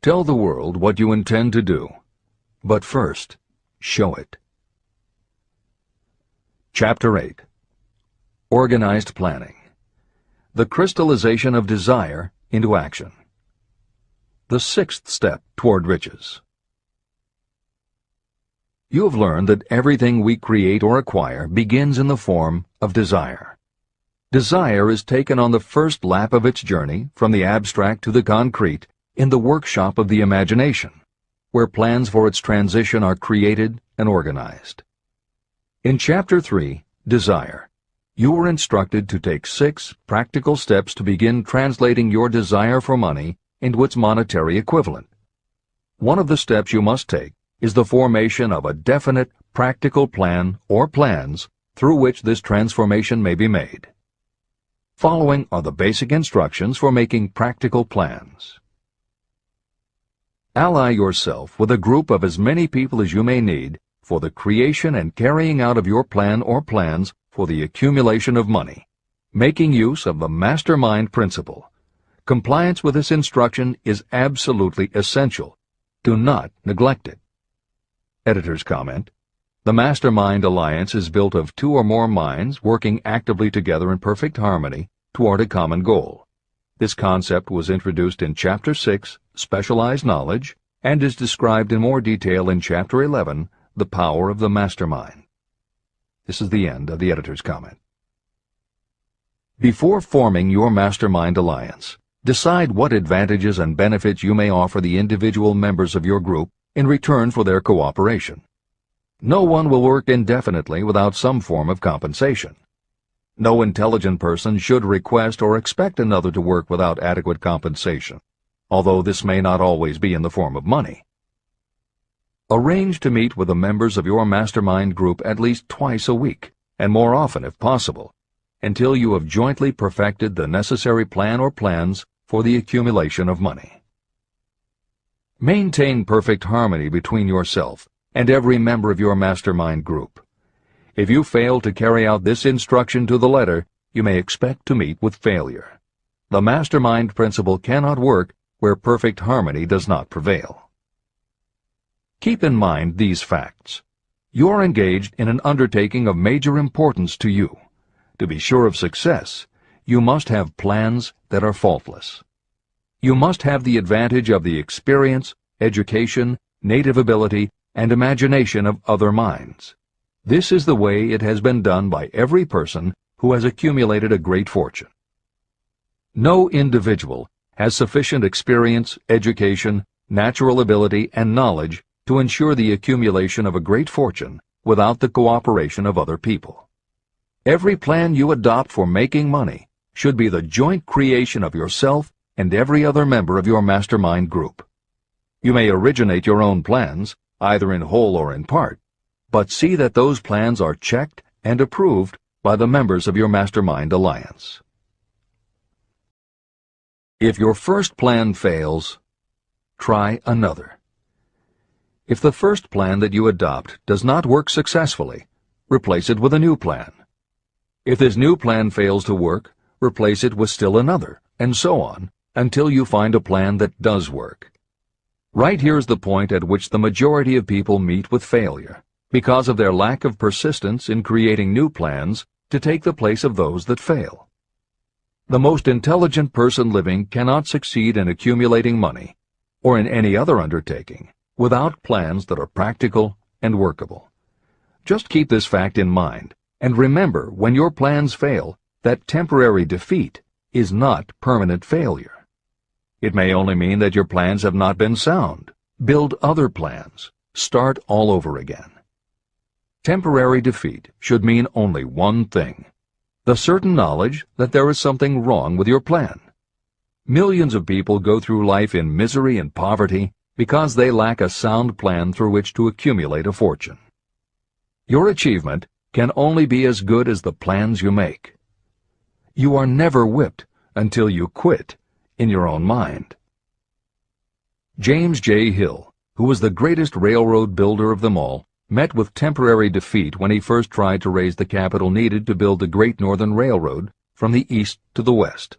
Tell the world what you intend to do, but first, show it. Chapter 8. Organized Planning. The crystallization of desire into action. The sixth step toward riches. You have learned that everything we create or acquire begins in the form of desire. Desire is taken on the first lap of its journey from the abstract to the concrete in the workshop of the imagination, where plans for its transition are created and organized. In Chapter 3, Desire, you were instructed to take 6 practical steps to begin translating your desire for money into its monetary equivalent. One of the steps you must take is the formation of a definite practical plan or plans through which this transformation may be made. Following are the basic instructions for making practical plans. Ally yourself with a group of as many people as you may need for the creation and carrying out of your plan or plans for the accumulation of money, making use of the mastermind principle. Compliance with this instruction is absolutely essential. Do not neglect it. Editor's comment: the Mastermind Alliance is built of 2 or more minds working actively together in perfect harmony toward a common goal. This concept was introduced in Chapter 6, Specialized Knowledge, and is described in more detail in Chapter 11, The Power of the Mastermind. This is the end of the editor's comment. Before forming your Mastermind Alliance, decide what advantages and benefits you may offer the individual members of your group in return for their cooperation. No one will work indefinitely without some form of compensation. No intelligent person should request or expect another to work without adequate compensation, although this may not always be in the form of money. Arrange to meet with the members of your mastermind group at least twice a week, and more often if possible, until you have jointly perfected the necessary plan or plans for the accumulation of money. Maintain perfect harmony between yourself and every member of your mastermind group. If you fail to carry out this instruction to the letter, you may expect to meet with failure. The mastermind principle cannot work where perfect harmony does not prevail. Keep in mind these facts. You are engaged in an undertaking of major importance to you. To be sure of success, you must have plans that are faultless. You must have the advantage of the experience, education, native ability, and imagination of other minds. This is the way it has been done by every person who has accumulated a great fortune. No individual has sufficient experience, education, natural ability, and knowledge to ensure the accumulation of a great fortune without the cooperation of other people. Every plan you adopt for making money should be the joint creation of yourself and every other member of your mastermind group. You may originate your own plans, either in whole or in part, but see that those plans are checked and approved by the members of your Mastermind Alliance. If your first plan fails, try another. If the first plan that you adopt does not work successfully, replace it with a new plan. If this new plan fails to work, replace it with still another, and so on, until you find a plan that does work. Right here is the point at which the majority of people meet with failure, because of their lack of persistence in creating new plans to take the place of those that fail. The most intelligent person living cannot succeed in accumulating money, or in any other undertaking, without plans that are practical and workable. Just keep this fact in mind, and remember when your plans fail that temporary defeat is not permanent failure. It may only mean that your plans have not been sound. Build other plans. Start all over again. Temporary defeat should mean only one thing: the certain knowledge that there is something wrong with your plan. Millions of people go through life in misery and poverty because they lack a sound plan through which to accumulate a fortune. Your achievement can only be as good as the plans you make. You are never whipped until you quit in your own mind. James J. Hill, who was the greatest railroad builder of them all, met with temporary defeat when he first tried to raise the capital needed to build the Great Northern Railroad from the east to the west.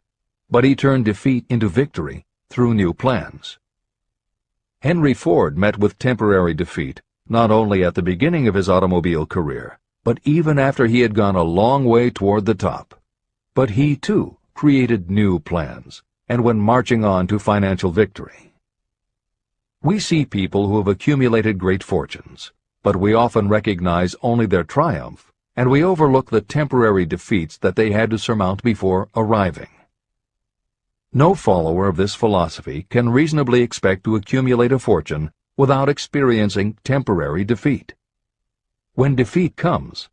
But he turned defeat into victory through new plans. Henry Ford met with temporary defeat not only at the beginning of his automobile career, but even after he had gone a long way toward the top. But he, too, created new plans, and went marching on to financial victory. We see people who have accumulated great fortunes, but we often recognize only their triumph, and we overlook the temporary defeats that they had to surmount before arriving. No follower of this philosophy can reasonably expect to accumulate a fortune without experiencing temporary defeat. When defeat comes,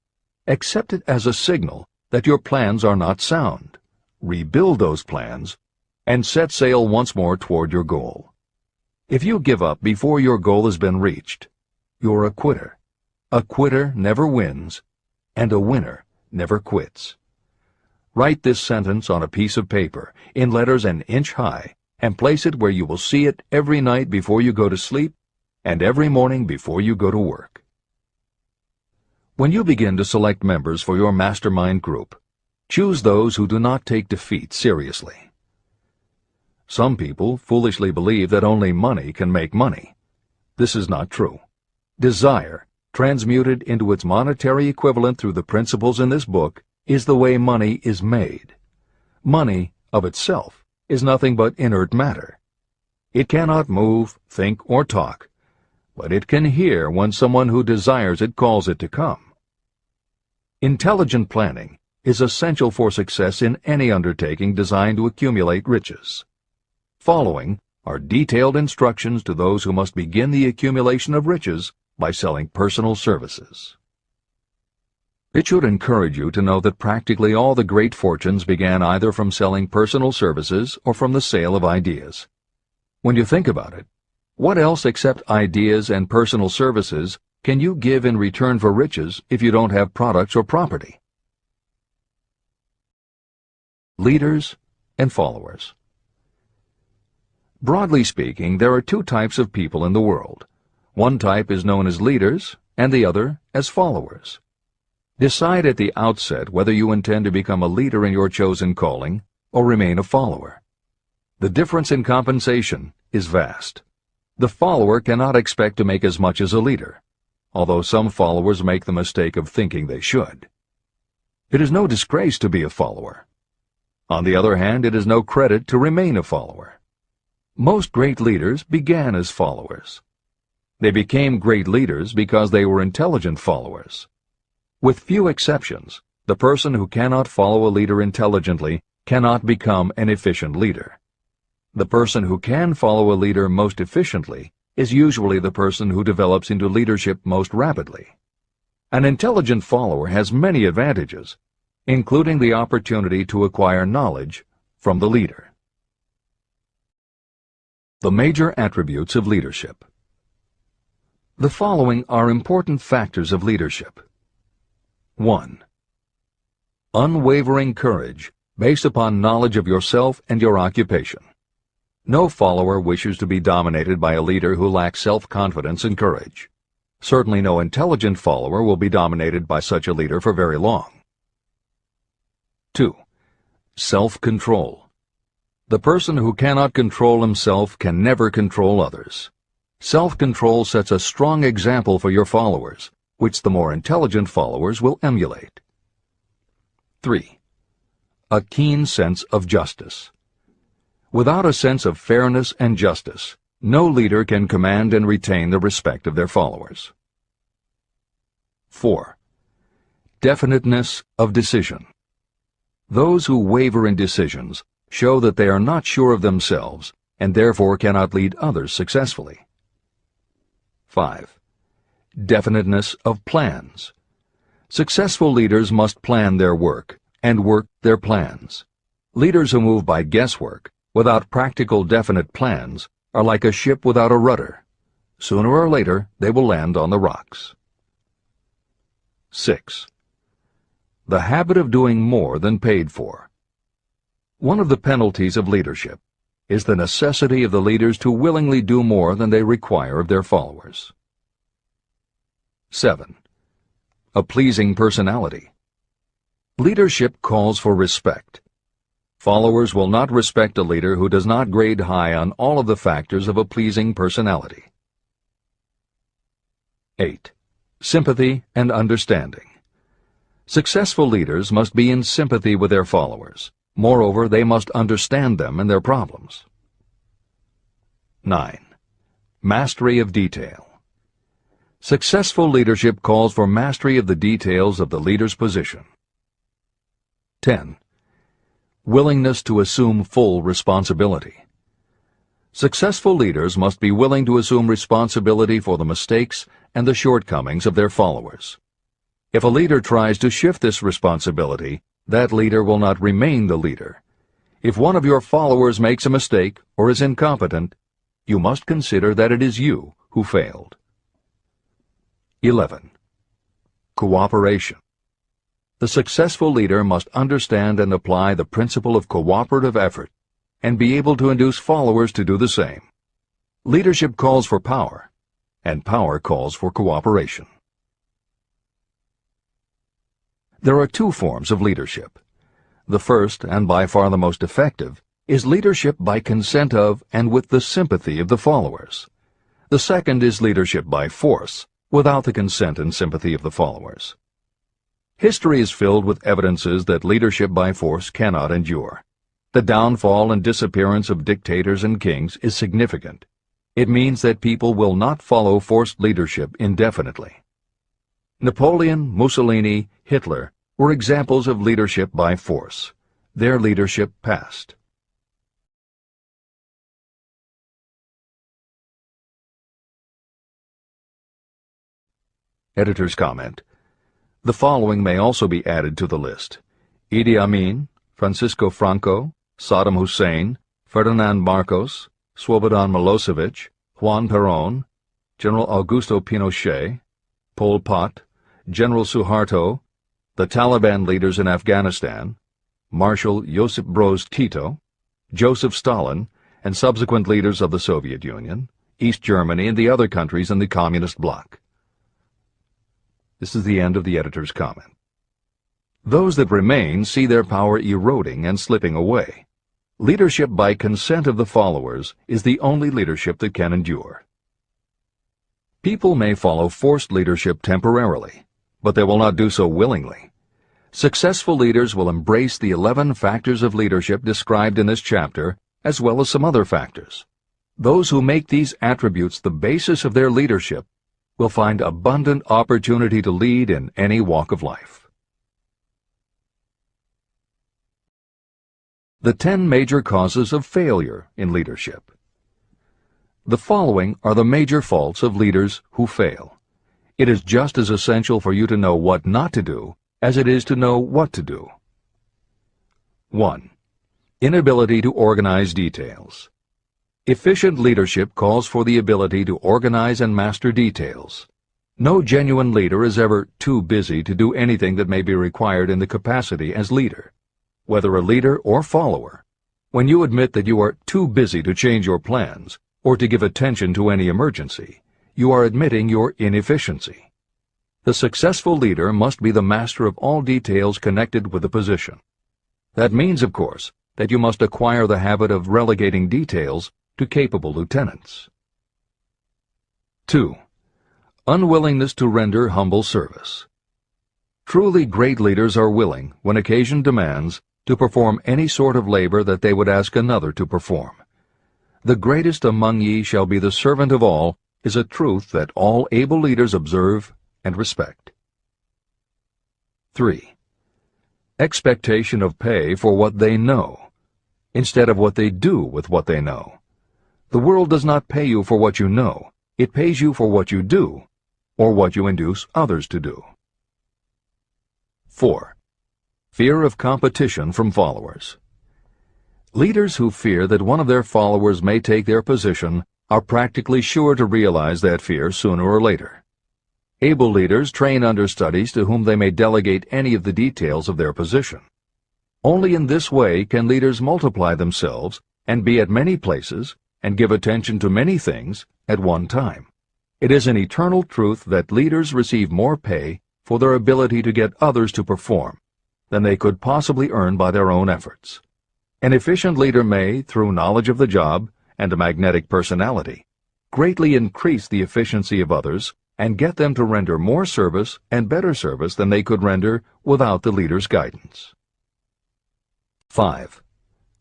accept it as a signal that your plans are not sound. Rebuild those plans and set sail once more toward your goal. If you give up before your goal has been reached, you're a quitter. A quitter never wins, and a winner never quits. Write this sentence on a piece of paper in letters an inch high and place it where you will see it every night before you go to sleep and every morning before you go to work. When you begin to select members for your mastermind group, choose those who do not take defeat seriously. Some people foolishly believe that only money can make money. This is not true. Desire, transmuted into its monetary equivalent through the principles in this book, is the way money is made. Money, of itself, is nothing but inert matter. It cannot move, think, or talk, but it can hear when someone who desires it calls it to come. Intelligent planning is essential for success in any undertaking designed to accumulate riches. Following are detailed instructions to those who must begin the accumulation of riches by selling personal services. It should encourage you to know that practically all the great fortunes began either from selling personal services or from the sale of ideas. When you think about it, what else except ideas and personal services can you give in return for riches if you don't have products or property? Leaders and followers. Broadly speaking, there are two types of people in the world. One type is known as leaders, and the other as followers. Decide at the outset whether you intend to become a leader in your chosen calling or remain a follower. The difference in compensation is vast. The follower cannot expect to make as much as a leader, although some followers make the mistake of thinking they should. It is no disgrace to be a follower. On the other hand, it is no credit to remain a follower. Most great leaders began as followers. They became great leaders because they were intelligent followers. With few exceptions, the person who cannot follow a leader intelligently cannot become an efficient leader. The person who can follow a leader most efficiently is usually the person who develops into leadership most rapidly. An intelligent follower has many advantages, including the opportunity to acquire knowledge from the leader. The major attributes of leadership. The following are important factors of leadership. 1. Unwavering courage based upon knowledge of yourself and your occupation. No follower wishes to be dominated by a leader who lacks self-confidence and courage. Certainly no intelligent follower will be dominated by such a leader for very long. 2. Self-control. The person who cannot control himself can never control others. Self-control sets a strong example for your followers, which the more intelligent followers will emulate. 3. A keen sense of justice. Without a sense of fairness and justice, no leader can command and retain the respect of their followers. 4. Definiteness of decision. Those who waver in decisions show that they are not sure of themselves and therefore cannot lead others successfully. 5. Definiteness of plans. Successful leaders must plan their work and work their plans. Leaders who move by guesswork, without practical definite plans, are like a ship without a rudder. Sooner or later, they will land on the rocks. 6. The habit of doing more than paid for. One of the penalties of leadership is the necessity of the leaders to willingly do more than they require of their followers. 7. A pleasing personality. Leadership calls for respect. Followers will not respect a leader who does not grade high on all of the factors of a pleasing personality. 8. Sympathy and understanding. Successful leaders must be in sympathy with their followers. Moreover, they must understand them and their problems. 9. Mastery of detail. Successful leadership calls for mastery of the details of the leader's position. 10. Willingness to assume full responsibility. Successful leaders must be willing to assume responsibility for the mistakes and the shortcomings of their followers. If a leader tries to shift this responsibility, that leader will not remain the leader. If one of your followers makes a mistake or is incompetent, you must consider that it is you who failed. 11. Cooperation. The successful leader must understand and apply the principle of cooperative effort and be able to induce followers to do the same. Leadership calls for power, and power calls for cooperation. There are two forms of leadership. The first, and by far the most effective, is leadership by consent of and with the sympathy of the followers. The second is leadership by force, without the consent and sympathy of the followers. History is filled with evidences that leadership by force cannot endure. The downfall and disappearance of dictators and kings is significant. It means that people will not follow forced leadership indefinitely. Napoleon, Mussolini, Hitler were examples of leadership by force. Their leadership passed. Editor's comment. The following may also be added to the list: Idi Amin, Francisco Franco, Saddam Hussein, Ferdinand Marcos, Slobodan Milosevic, Juan Perón, General Augusto Pinochet, Pol Pot, General Suharto, the Taliban leaders in Afghanistan, Marshal Josip Broz Tito, Joseph Stalin, and subsequent leaders of the Soviet Union, East Germany, and the other countries in the Communist bloc. This is the end of the editor's comment. Those that remain see their power eroding and slipping away. Leadership by consent of the followers is the only leadership that can endure. People may follow forced leadership temporarily, but they will not do so willingly. Successful leaders will embrace the 11 factors of leadership described in this chapter, as well as some other factors. Those who make these attributes the basis of their leadership will find abundant opportunity to lead in any walk of life. The 10 major causes of failure in leadership. The following are the major faults of leaders who fail. It is just as essential for you to know what not to do as it is to know what to do. 1. Inability to organize details. Efficient leadership calls for the ability to organize and master details. No genuine leader is ever too busy to do anything that may be required in the capacity as leader. Whether a leader or follower, when you admit that you are too busy to change your plans or to give attention to any emergency, you are admitting your inefficiency. The successful leader must be the master of all details connected with the position. That means, of course, that you must acquire the habit of relegating details to capable lieutenants. 2. Unwillingness to render humble service. Truly great leaders are willing, when occasion demands, to perform any sort of labor that they would ask another to perform. The greatest among ye shall be the servant of all is a truth that all able leaders observe and respect. 3. Expectation of pay for what they know, instead of what they do with what they know. The world does not pay you for what you know. It pays you for what you do, or what you induce others to do. 4. Fear of competition from followers. Leaders who fear that one of their followers may take their position are practically sure to realize that fear sooner or later. Able leaders train understudies to whom they may delegate any of the details of their position. Only in this way can leaders multiply themselves and be at many places and give attention to many things at one time. It is an eternal truth that leaders receive more pay for their ability to get others to perform than they could possibly earn by their own efforts. An efficient leader may, through knowledge of the job and a magnetic personality, greatly increase the efficiency of others and get them to render more service and better service than they could render without the leader's guidance. 5.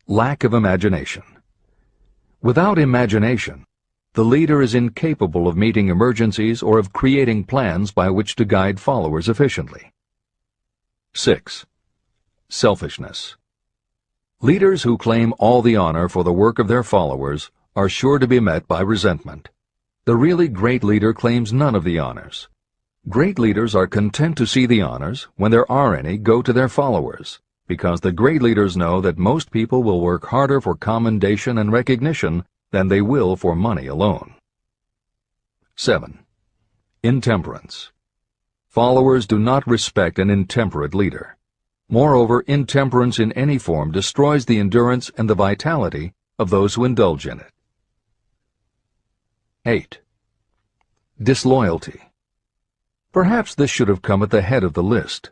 Lack of imagination. Without imagination, the leader is incapable of meeting emergencies or of creating plans by which to guide followers efficiently. 6. Selfishness. Leaders who claim all the honor for the work of their followers are sure to be met by resentment. The really great leader claims none of the honors. Great leaders are content to see the honors, when there are any, go to their followers, because the great leaders know that most people will work harder for commendation and recognition than they will for money alone. 7. Intemperance. Followers do not respect an intemperate leader. Moreover, intemperance in any form destroys the endurance and the vitality of those who indulge in it. 8. Disloyalty. Perhaps this should have come at the head of the list.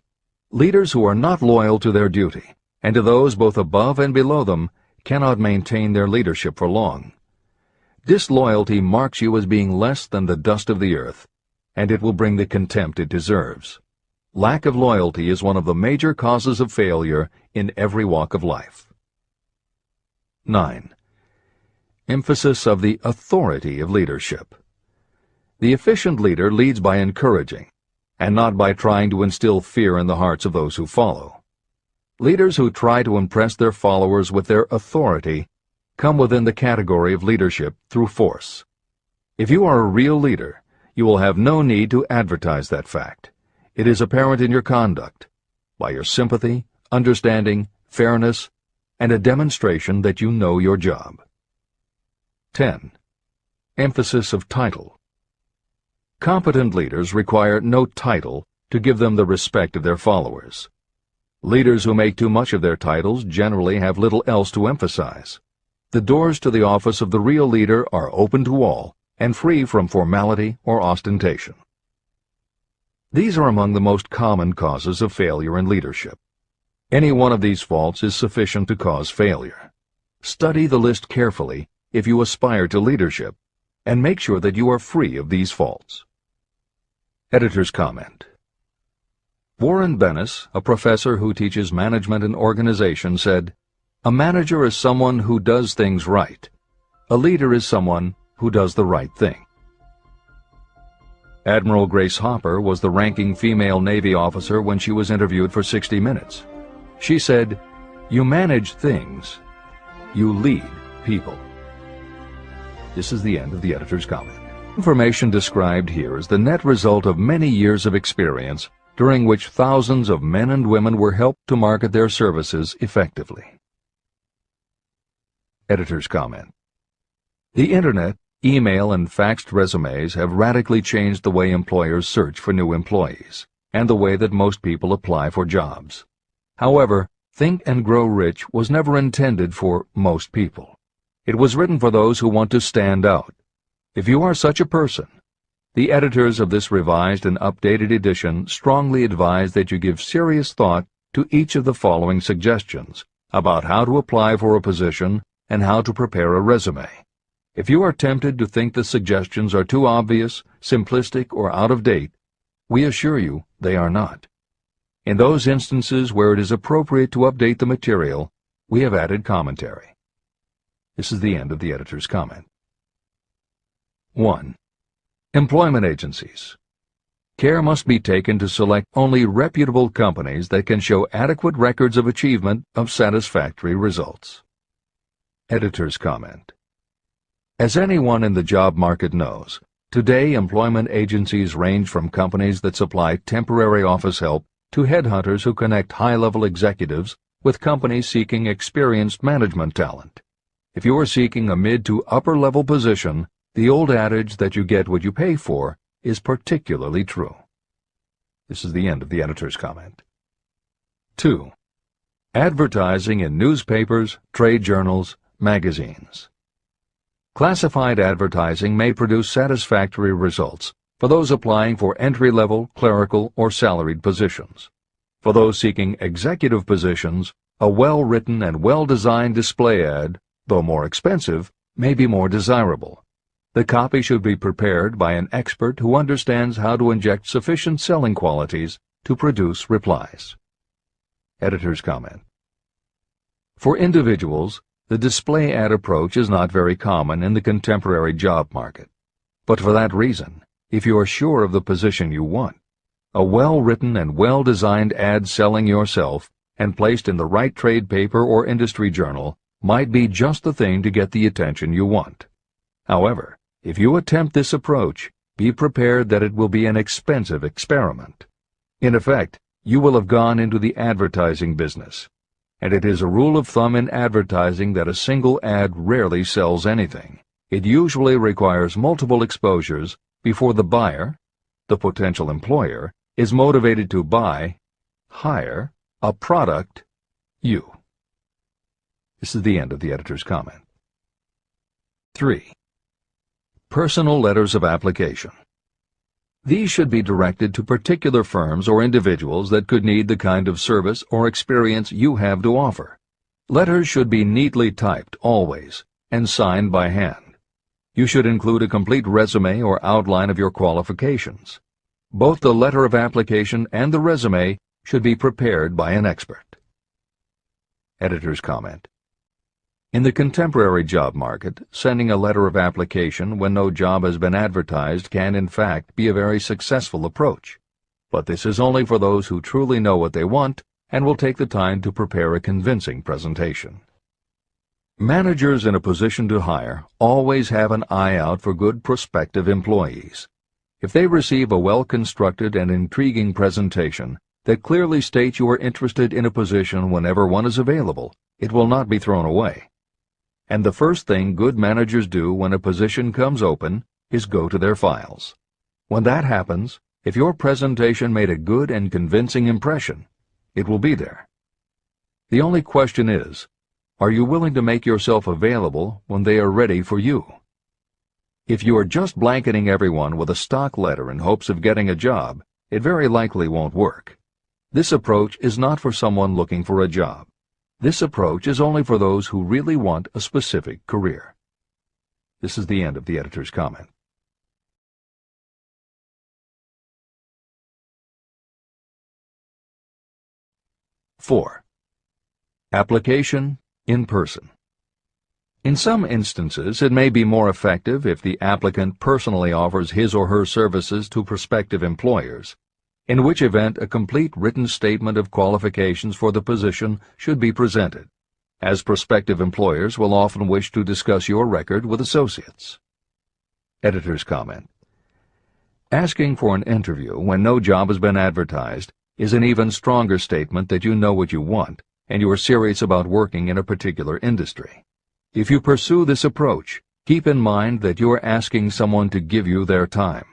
Leaders who are not loyal to their duty, and to those both above and below them, cannot maintain their leadership for long. Disloyalty marks you as being less than the dust of the earth, and it will bring the contempt it deserves. Lack of loyalty is one of the major causes of failure in every walk of life. 9. Emphasis of the authority of leadership. The efficient leader leads by encouraging, and not by trying to instill fear in the hearts of those who follow. Leaders who try to impress their followers with their authority come within the category of leadership through force. If you are a real leader, you will have no need to advertise that fact. It is apparent in your conduct, by your sympathy, understanding, fairness, and a demonstration that you know your job. 10. Emphasis of title. Competent leaders require no title to give them the respect of their followers. Leaders who make too much of their titles generally have little else to emphasize. The doors to the office of the real leader are open to all and free from formality or ostentation. These are among the most common causes of failure in leadership. Any one of these faults is sufficient to cause failure. Study the list carefully if you aspire to leadership, and make sure that you are free of these faults. Editor's comment. Warren Bennis, a professor who teaches management and organization, said, "A manager is someone who does things right. A leader is someone who does the right thing." Admiral Grace Hopper was the ranking female Navy officer when she was interviewed for 60 Minutes. She said, "You manage things. You lead people." This is the end of the editor's comment. Information described here is the net result of many years of experience, during which thousands of men and women were helped to market their services effectively. Editor's comment. The Internet, email, and faxed resumes have radically changed the way employers search for new employees, and the way that most people apply for jobs. However, Think and Grow Rich was never intended for most people. It was written for those who want to stand out. If you are such a person, the editors of this revised and updated edition strongly advise that you give serious thought to each of the following suggestions about how to apply for a position and how to prepare a resume. If you are tempted to think the suggestions are too obvious, simplistic, or out of date, we assure you they are not. In those instances where it is appropriate to update the material, we have added commentary. This is the end of the editor's comment. 1. Employment agencies. Care must be taken to select only reputable companies that can show adequate records of achievement of satisfactory results. Editor's comment. As anyone in the job market knows, today employment agencies range from companies that supply temporary office help to headhunters who connect high-level executives with companies seeking experienced management talent. If you are seeking a mid to upper-level position, the old adage that you get what you pay for is particularly true. This is the end of the editor's comment. 2. Advertising in newspapers, trade journals, magazines. Classified advertising may produce satisfactory results for those applying for entry-level, clerical, or salaried positions. For those seeking executive positions, A well-written and well-designed display ad, though more expensive, may be more desirable. The copy should be prepared by an expert who understands how to inject sufficient selling qualities to produce replies. Editor's comment. For individuals, the display ad approach is not very common in the contemporary job market. But for that reason, if you are sure of the position you want, a well-written and well-designed ad selling yourself and placed in the right trade paper or industry journal might be just the thing to get the attention you want. However, if you attempt this approach, be prepared that it will be an expensive experiment. In effect, you will have gone into the advertising business, and it is a rule of thumb in advertising that a single ad rarely sells anything. It usually requires multiple exposures before the buyer, the potential employer, is motivated to buy, hire, a product, you. This is the end of the editor's comment. 3. Personal letters of application. These should be directed to particular firms or individuals that could need the kind of service or experience you have to offer. Letters should be neatly typed always and signed by hand. You should include a complete resume or outline of your qualifications. Both the letter of application and the resume should be prepared by an expert. Editor's comment. In the contemporary job market, sending a letter of application when no job has been advertised can in fact be a very successful approach. But this is only for those who truly know what they want and will take the time to prepare a convincing presentation. Managers in a position to hire always have an eye out for good prospective employees. If they receive a well-constructed and intriguing presentation that clearly states you are interested in a position whenever one is available, it will not be thrown away. And the first thing good managers do when a position comes open is go to their files. When that happens, if your presentation made a good and convincing impression, it will be there. The only question is, are you willing to make yourself available when they are ready for you? If you are just blanketing everyone with a stock letter in hopes of getting a job, it very likely won't work. This approach is not for someone looking for a job. This approach is only for those who really want a specific career. This is the end of the editor's comment. Four. Application in person. In some instances, it may be more effective if the applicant personally offers his or her services to prospective employers, in which event a complete written statement of qualifications for the position should be presented, as prospective employers will often wish to discuss your record with associates. Editor's comment. Asking for an interview when no job has been advertised is an even stronger statement that you know what you want and you are serious about working in a particular industry. If you pursue this approach, keep in mind that you are asking someone to give you their time.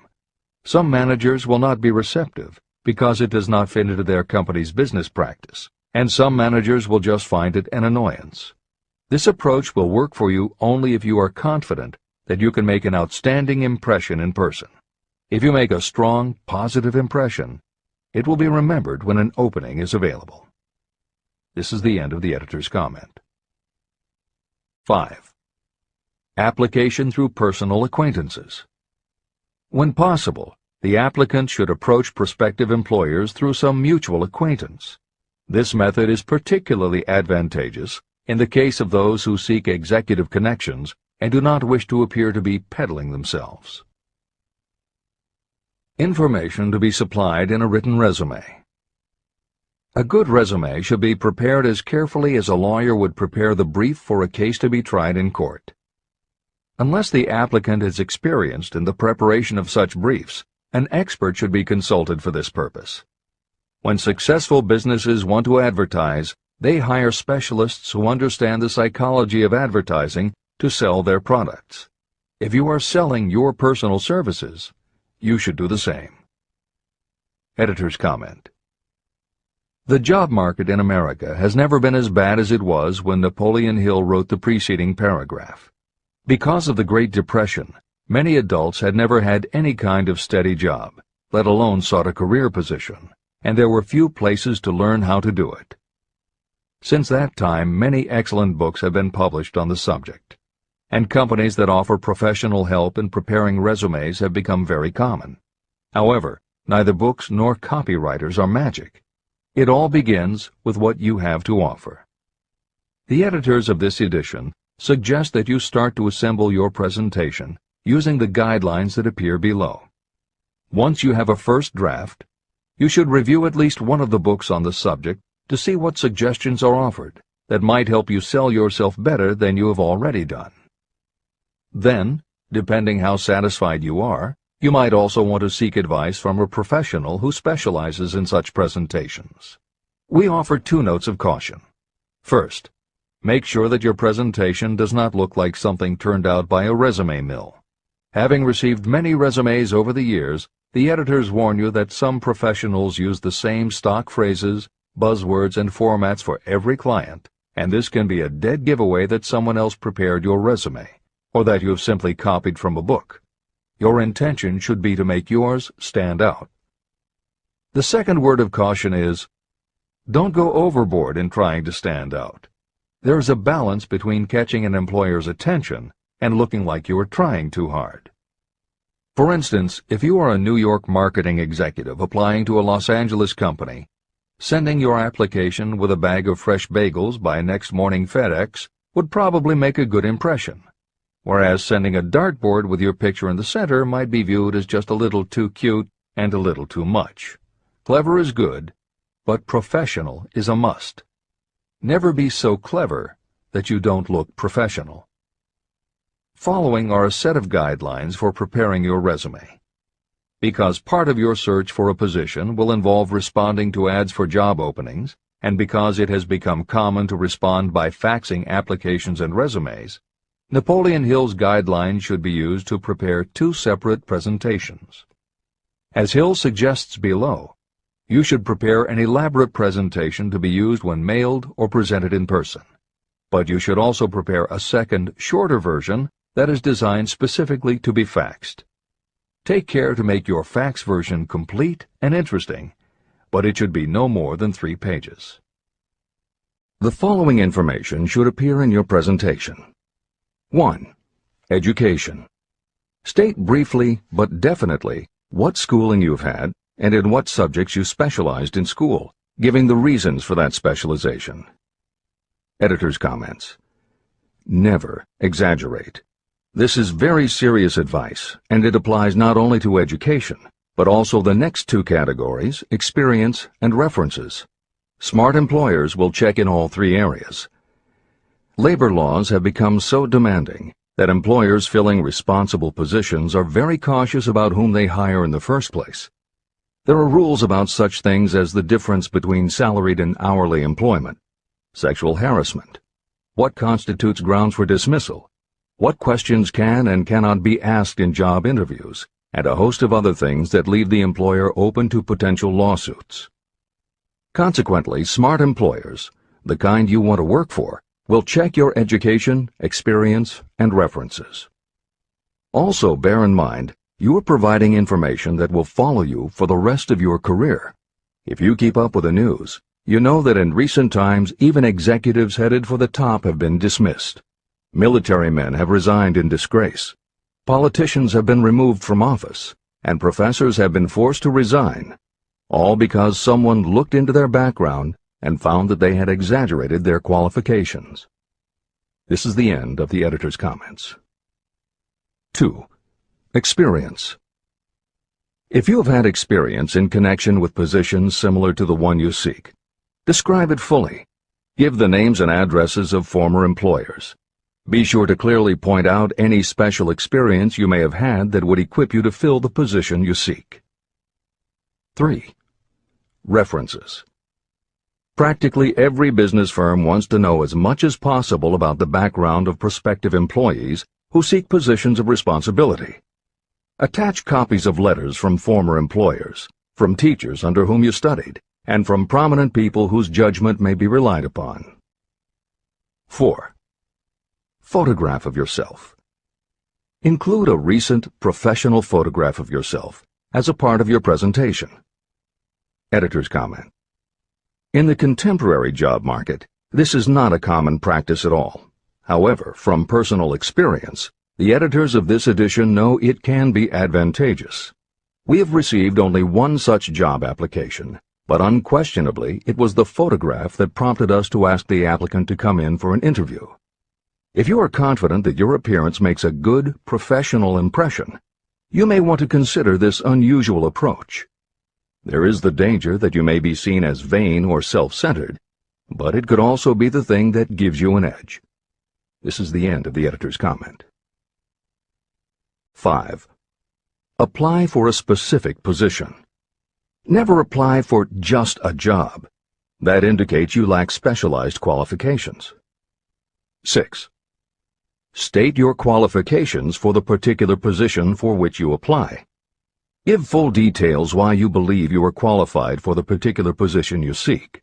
Some managers will not be receptive because it does not fit into their company's business practice, and some managers will just find it an annoyance. This approach will work for you only if you are confident that you can make an outstanding impression in person. If you make a strong, positive impression, it will be remembered when an opening is available. This is the end of the editor's comment. 5. Application through personal acquaintances. When possible, the applicant should approach prospective employers through some mutual acquaintance. This method is particularly advantageous in the case of those who seek executive connections and do not wish to appear to be peddling themselves. Information to be supplied in a written resume. A good resume should be prepared as carefully as a lawyer would prepare the brief for a case to be tried in court. Unless the applicant is experienced in the preparation of such briefs, an expert should be consulted for this purpose. When successful businesses want to advertise, they hire specialists who understand the psychology of advertising to sell their products. If you are selling your personal services, you should do the same. Editor's comment. The job market in America has never been as bad as it was when Napoleon Hill wrote the preceding paragraph. Because of the Great Depression, many adults had never had any kind of steady job, let alone sought a career position, and there were few places to learn how to do it. Since that time, many excellent books have been published on the subject, and companies that offer professional help in preparing resumes have become very common. However, neither books nor copywriters are magic. It all begins with what you have to offer. The editors of this edition suggest that you start to assemble your presentation using the guidelines that appear below. Once you have a first draft, you should review at least one of the books on the subject to see what suggestions are offered that might help you sell yourself better than you have already done. Then, depending how satisfied you are, you might also want to seek advice from a professional who specializes in such presentations. We offer 2 notes of caution. First, make sure that your presentation does not look like something turned out by a resume mill. Having received many resumes over the years, the editors warn you that some professionals use the same stock phrases, buzzwords, and formats for every client, and this can be a dead giveaway that someone else prepared your resume, or that you have simply copied from a book. Your intention should be to make yours stand out. The second word of caution is, don't go overboard in trying to stand out. There is a balance between catching an employer's attention and looking like you are trying too hard. For instance, if you are a New York marketing executive applying to a Los Angeles company, sending your application with a bag of fresh bagels by next morning FedEx would probably make a good impression, whereas sending a dartboard with your picture in the center might be viewed as just a little too cute and a little too much. Clever is good, but professional is a must. Never be so clever that you don't look professional. Following are a set of guidelines for preparing your resume. Because part of your search for a position will involve responding to ads for job openings, and because it has become common to respond by faxing applications and resumes, Napoleon Hill's guidelines should be used to prepare 2 separate presentations. As Hill suggests below, you should prepare an elaborate presentation to be used when mailed or presented in person. But you should also prepare a second, shorter version that is designed specifically to be faxed. Take care to make your fax version complete and interesting, but it should be no more than 3 pages. The following information should appear in your presentation. 1. Education. State briefly but definitely what schooling you've had and in what subjects you specialized in school, giving the reasons for that specialization. Editor's comments. Never exaggerate. This is very serious advice, and it applies not only to education, but also the next 2 categories, experience and references. Smart employers will check in all 3 areas. Labor laws have become so demanding that employers filling responsible positions are very cautious about whom they hire in the first place. There are rules about such things as the difference between salaried and hourly employment, sexual harassment, what constitutes grounds for dismissal, what questions can and cannot be asked in job interviews, and a host of other things that leave the employer open to potential lawsuits. Consequently, smart employers, the kind you want to work for, will check your education, experience, and references. Also, bear in mind, you are providing information that will follow you for the rest of your career. If you keep up with the news, you know that in recent times even executives headed for the top have been dismissed. Military men have resigned in disgrace. Politicians have been removed from office, and professors have been forced to resign, all because someone looked into their background and found that they had exaggerated their qualifications. This is the end of the editor's comments. 2. Experience. If you have had experience in connection with positions similar to the one you seek, describe it fully. Give the names and addresses of former employers. Be sure to clearly point out any special experience you may have had that would equip you to fill the position you seek. 3. References. Practically every business firm wants to know as much as possible about the background of prospective employees who seek positions of responsibility. Attach copies of letters from former employers, from teachers under whom you studied, and from prominent people whose judgment may be relied upon. 4. Photograph of yourself. Include a recent professional photograph of yourself as a part of your presentation. Editor's comment. In the contemporary job market, This is not a common practice at all. However, from personal experience, the editors of this edition know it can be advantageous. We have received only one such job application, but unquestionably it was the photograph that prompted us to ask the applicant to come in for an interview. If you are confident that your appearance makes a good, professional impression, you may want to consider this unusual approach. There is the danger that you may be seen as vain or self-centered, but it could also be the thing that gives you an edge. This is the end of the editor's comment. 5. Apply for a specific position. Never apply for just a job. That indicates you lack specialized qualifications. 6. State your qualifications for the particular position for which you apply. Give full details why you believe you are qualified for the particular position you seek.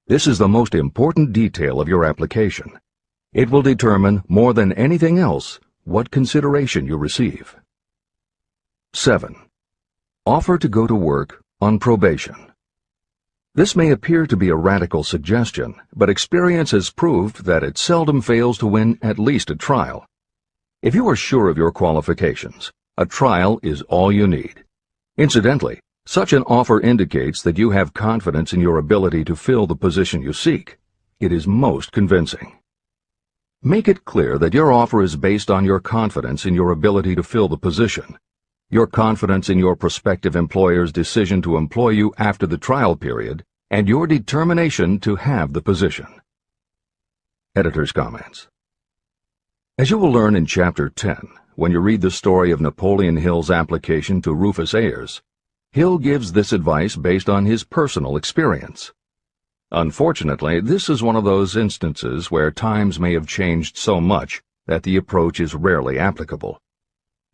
This is the most important detail of your application. It will determine, more than anything else, what consideration you receive. 7. Offer to go to work on probation. This may appear to be a radical suggestion, but experience has proved that it seldom fails to win at least a trial. If you are sure of your qualifications, a trial is all you need. Incidentally, such an offer indicates that you have confidence in your ability to fill the position you seek. It is most convincing. Make it clear that your offer is based on your confidence in your ability to fill the position, your confidence in your prospective employer's decision to employ you after the trial period, and your determination to have the position. Editor's comments. As you will learn in Chapter 10, when you read the story of Napoleon Hill's application to Rufus Ayers, Hill gives this advice based on his personal experience. Unfortunately, this is one of those instances where times may have changed so much that the approach is rarely applicable.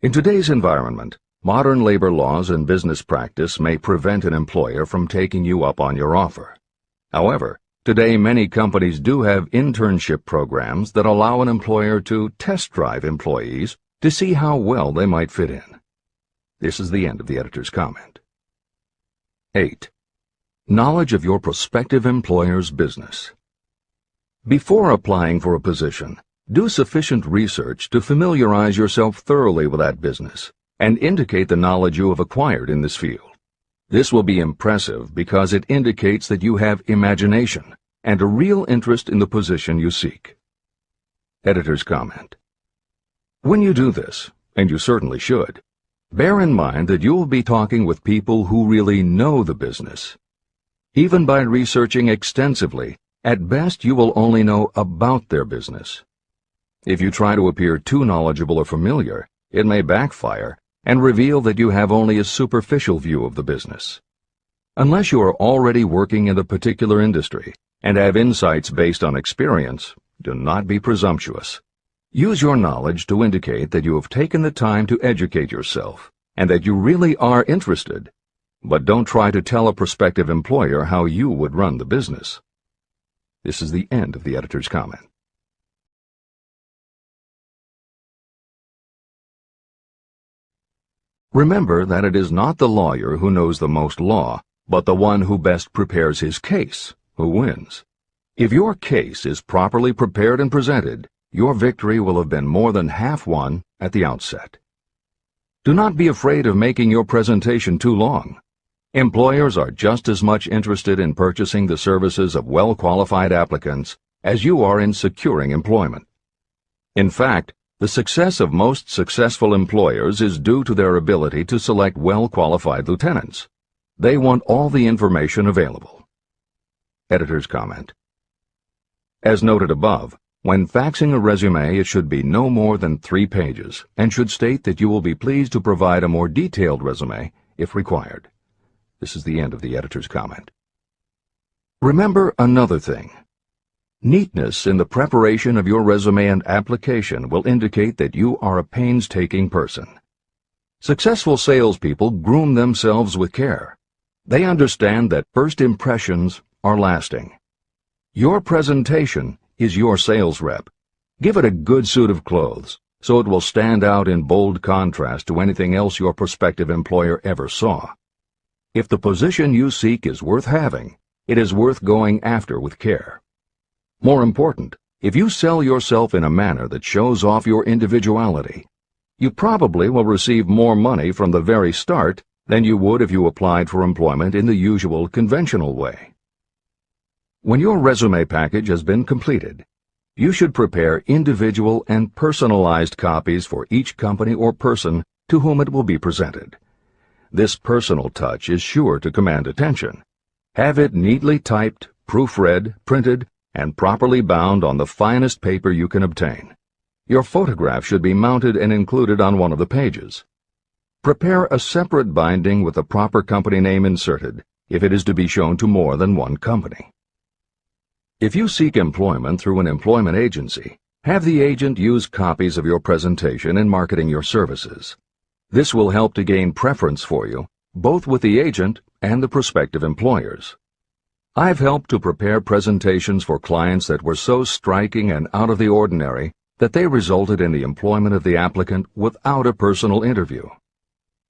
In today's environment, modern labor laws and business practice may prevent an employer from taking you up on your offer. However, today many companies do have internship programs that allow an employer to test drive employees to see how well they might fit in. This is the end of the editor's comment. 8. Knowledge of your prospective employer's business. Before applying for a position, do sufficient research to familiarize yourself thoroughly with that business and indicate the knowledge you have acquired in this field. This will be impressive because it indicates that you have imagination and a real interest in the position you seek. Editor's comment. When you do this, and you certainly should, bear in mind that you will be talking with people who really know the business. Even by researching extensively, at best you will only know about their business. If you try to appear too knowledgeable or familiar, it may backfire and reveal that you have only a superficial view of the business. Unless you are already working in the particular industry and have insights based on experience, do not be presumptuous. Use your knowledge to indicate that you have taken the time to educate yourself and that you really are interested, but don't try to tell a prospective employer how you would run the business. This is the end of the editor's comment. Remember that it is not the lawyer who knows the most law, but the one who best prepares his case who wins. If your case is properly prepared and presented, your victory will have been more than half won at the outset. Do not be afraid of making your presentation too long. Employers are just as much interested in purchasing the services of well-qualified applicants as you are in securing employment. In fact, the success of most successful employers is due to their ability to select well-qualified lieutenants. They want all the information available. Editor's comment. As noted above, when faxing a resume, it should be no more than 3 pages and should state that you will be pleased to provide a more detailed resume if required. This is the end of the editor's comment. Remember another thing. Neatness in the preparation of your resume and application will indicate that you are a painstaking person. Successful salespeople groom themselves with care. They understand that first impressions are lasting. Your presentation is your sales rep. Give it a good suit of clothes, so it will stand out in bold contrast to anything else your prospective employer ever saw. If the position you seek is worth having, it is worth going after with care. More important, if you sell yourself in a manner that shows off your individuality, you probably will receive more money from the very start than you would if you applied for employment in the usual conventional way. When your resume package has been completed, you should prepare individual and personalized copies for each company or person to whom it will be presented. This personal touch is sure to command attention. Have it neatly typed, proofread, printed, and properly bound on the finest paper you can obtain. Your photograph should be mounted and included on one of the pages. Prepare a separate binding with the proper company name inserted if it is to be shown to more than one company. If you seek employment through an employment agency, have the agent use copies of your presentation in marketing your services. This will help to gain preference for you, both with the agent and the prospective employers. I've helped to prepare presentations for clients that were so striking and out of the ordinary that they resulted in the employment of the applicant without a personal interview.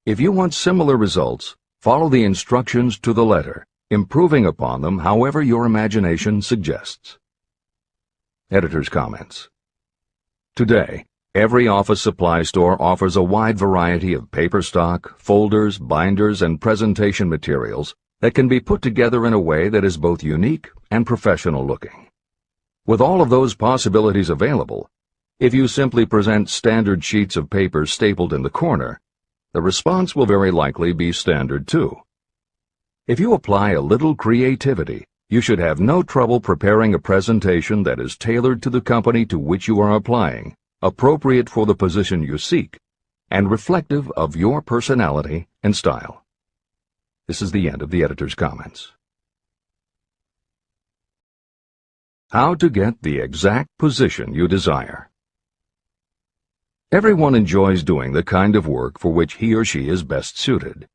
If you want similar results, follow the instructions to the letter, improving upon them however your imagination suggests. Editor's comments. Today, every office supply store offers a wide variety of paper stock, folders, binders, and presentation materials that can be put together in a way that is both unique and professional looking. With all of those possibilities available, if you simply present standard sheets of paper stapled in the corner, the response will very likely be standard too. If you apply a little creativity, you should have no trouble preparing a presentation that is tailored to the company to which you are applying, appropriate for the position you seek, and reflective of your personality and style. This is the end of the editor's comments. How to get the exact position you desire. Everyone enjoys doing the kind of work for which he or she is best suited.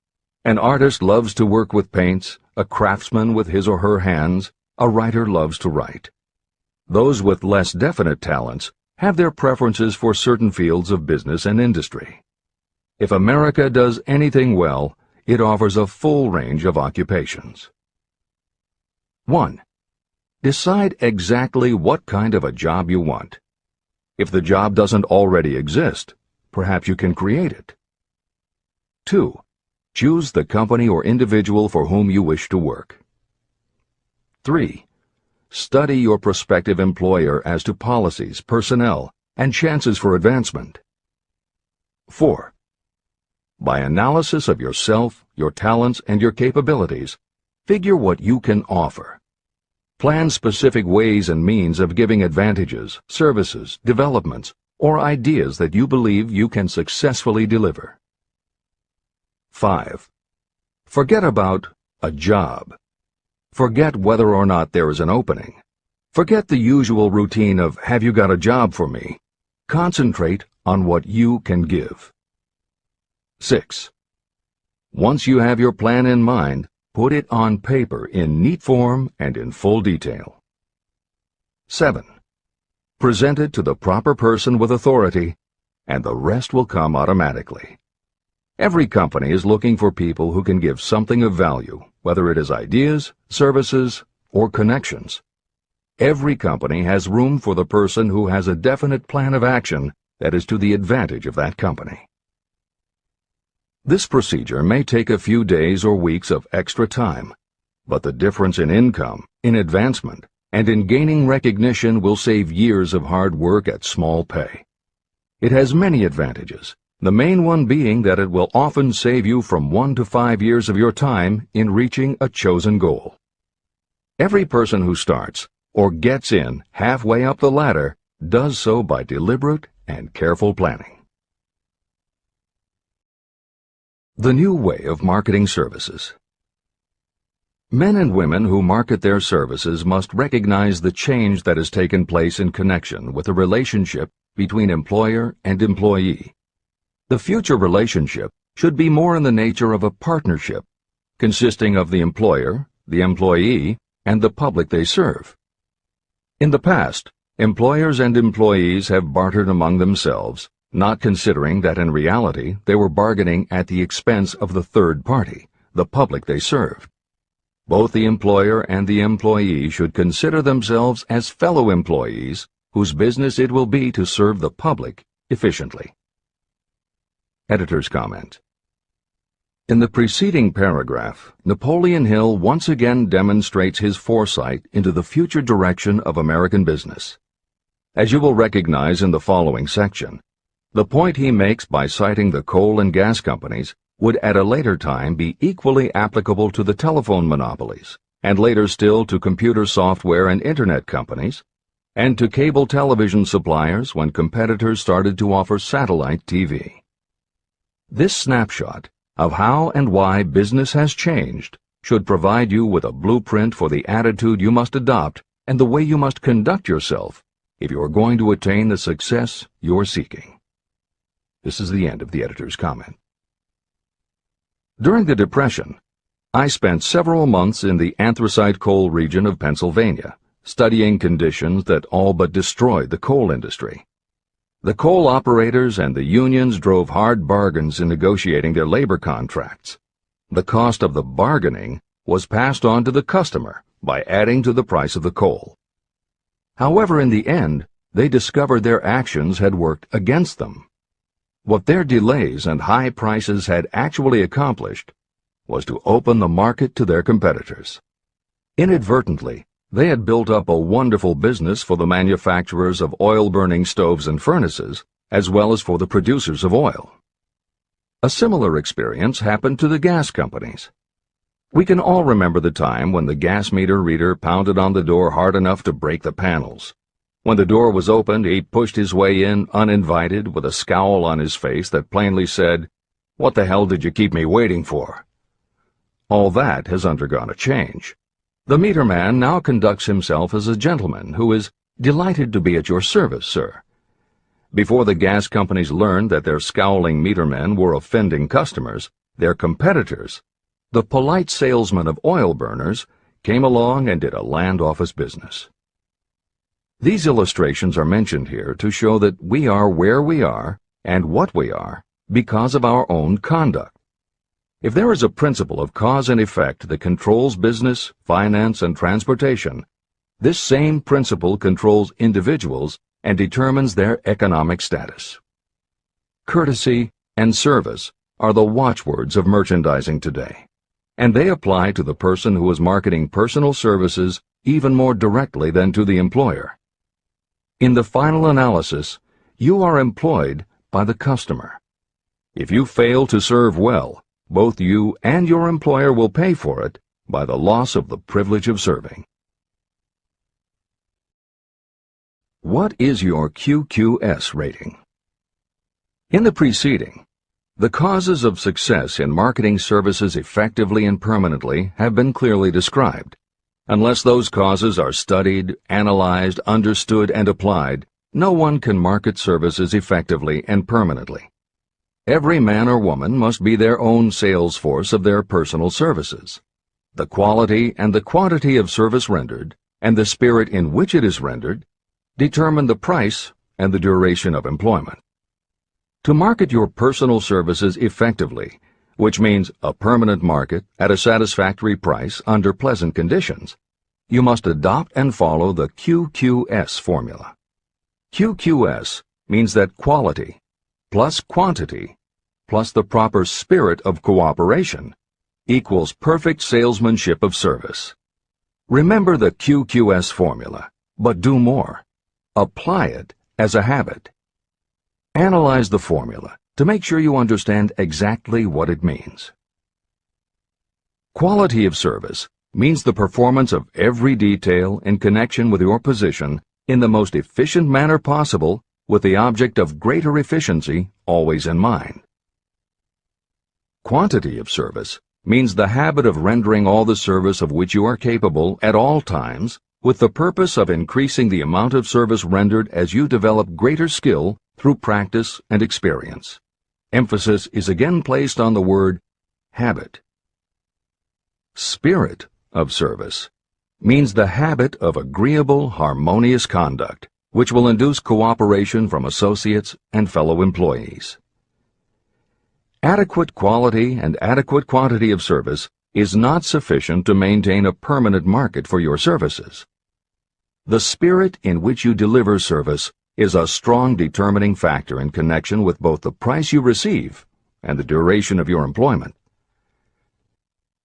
An artist loves to work with paints, a craftsman with his or her hands, a writer loves to write. Those with less definite talents have their preferences for certain fields of business and industry. If America does anything well, it offers a full range of occupations. 1. Decide exactly what kind of a job you want. If the job doesn't already exist, perhaps you can create it. 2. Choose the company or individual for whom you wish to work. 3. Study your prospective employer as to policies, personnel, and chances for advancement. 4. By analysis of yourself, your talents, and your capabilities, figure what you can offer. Plan specific ways and means of giving advantages, services, developments, or ideas that you believe you can successfully deliver. 5. Forget about a job. Forget whether or not there is an opening. Forget the usual routine of, have you got a job for me? Concentrate on what you can give. 6. Once you have your plan in mind, put it on paper in neat form and in full detail. 7. Present it to the proper person with authority, and the rest will come automatically. Every company is looking for people who can give something of value, whether it is ideas, services, or connections. Every company has room for the person who has a definite plan of action that is to the advantage of that company. This procedure may take a few days or weeks of extra time, but the difference in income, in advancement, and in gaining recognition will save years of hard work at small pay. It has many advantages, the main one being that it will often save you from 1 to 5 years of your time in reaching a chosen goal. Every person who starts, or gets in halfway up the ladder, does so by deliberate and careful planning. The new way of marketing services. Men and women who market their services must recognize the change that has taken place in connection with the relationship between employer and employee. The future relationship should be more in the nature of a partnership, consisting of the employer, the employee, and the public they serve. In the past, employers and employees have bartered among themselves, not considering that in reality they were bargaining at the expense of the third party, the public they served. Both the employer and the employee should consider themselves as fellow employees whose business it will be to serve the public efficiently. Editor's comment. In the preceding paragraph, Napoleon Hill once again demonstrates his foresight into the future direction of American business. As you will recognize in the following section, the point he makes by citing the coal and gas companies would at a later time be equally applicable to the telephone monopolies, and later still to computer software and internet companies, and to cable television suppliers when competitors started to offer satellite TV. This snapshot of how and why business has changed should provide you with a blueprint for the attitude you must adopt and the way you must conduct yourself if you are going to attain the success you're seeking. This is the end of the editor's comment. During the Depression, I spent several months in the anthracite coal region of Pennsylvania, studying conditions that all but destroyed the coal industry. The coal operators and the unions drove hard bargains in negotiating their labor contracts. The cost of the bargaining was passed on to the customer by adding to the price of the coal. However, in the end, they discovered their actions had worked against them. What their delays and high prices had actually accomplished was to open the market to their competitors. Inadvertently, they had built up a wonderful business for the manufacturers of oil-burning stoves and furnaces, as well as for the producers of oil. A similar experience happened to the gas companies. We can all remember the time when the gas meter reader pounded on the door hard enough to break the panels. When the door was opened, he pushed his way in uninvited with a scowl on his face that plainly said, "What the hell did you keep me waiting for?" All that has undergone a change. The meter man now conducts himself as a gentleman who is delighted to be at your service, sir. Before the gas companies learned that their scowling meter men were offending customers, their competitors, the polite salesmen of oil burners, came along and did a land office business. These illustrations are mentioned here to show that we are where we are and what we are because of our own conduct. If there is a principle of cause and effect that controls business, finance, and transportation, this same principle controls individuals and determines their economic status. Courtesy and service are the watchwords of merchandising today, and they apply to the person who is marketing personal services even more directly than to the employer. In the final analysis, you are employed by the customer. If you fail to serve well, both you and your employer will pay for it by the loss of the privilege of serving. What is your QQS rating? In the preceding, the causes of success in marketing services effectively and permanently have been clearly described. Unless those causes are studied, analyzed, understood, and applied, no one can market services effectively and permanently. Every man or woman must be their own sales force of their personal services. The quality and the quantity of service rendered, and the spirit in which it is rendered, determine the price and the duration of employment. To market your personal services effectively, which means a permanent market at a satisfactory price under pleasant conditions, you must adopt and follow the QQS formula. QQS means that quality plus quantity plus the proper spirit of cooperation equals perfect salesmanship of service. Remember the QQS formula, but do more. Apply it as a habit. Analyze the formula to make sure you understand exactly what it means. Quality of service means the performance of every detail in connection with your position in the most efficient manner possible with the object of greater efficiency always in mind. Quantity of service means the habit of rendering all the service of which you are capable at all times with the purpose of increasing the amount of service rendered as you develop greater skill through practice and experience. Emphasis is again placed on the word habit. Spirit of service means the habit of agreeable, harmonious conduct, which will induce cooperation from associates and fellow employees. Adequate quality and adequate quantity of service is not sufficient to maintain a permanent market for your services. The spirit in which you deliver service is a strong determining factor in connection with both the price you receive and the duration of your employment.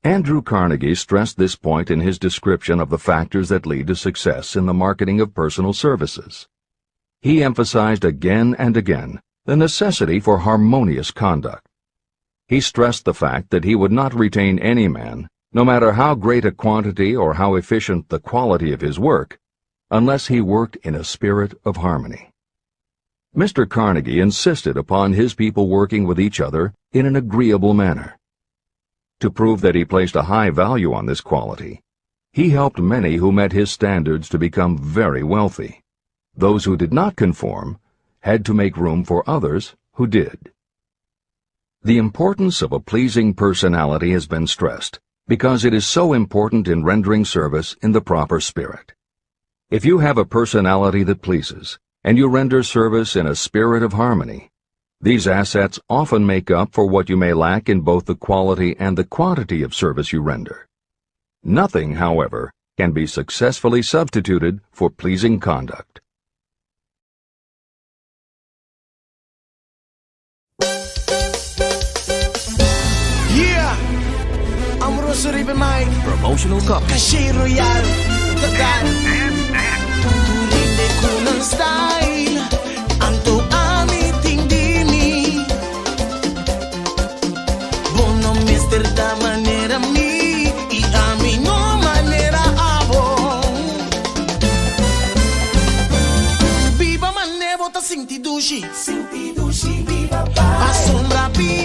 Andrew Carnegie stressed this point in his description of the factors that lead to success in the marketing of personal services. He emphasized again and again the necessity for harmonious conduct. He stressed the fact that he would not retain any man, no matter how great a quantity or how efficient the quality of his work, unless he worked in a spirit of harmony. Mr. Carnegie insisted upon his people working with each other in an agreeable manner. To prove that he placed a high value on this quality, he helped many who met his standards to become very wealthy. Those who did not conform had to make room for others who did. The importance of a pleasing personality has been stressed because it is so important in rendering service in the proper spirit. If you have a personality that pleases, and you render service in a spirit of harmony, these assets often make up for what you may lack in both the quality and the quantity of service you render. Nothing, however, can be successfully substituted for pleasing conduct. I'm Rosary Bemay, Promotional copy. Cashier Royal, Tagal. Tuturinde ko ng style, anto amiting dini. Bono mister da manera mi, i no manera abo. Viva manevo ta sinti dushi, viva pa. Asombra pi.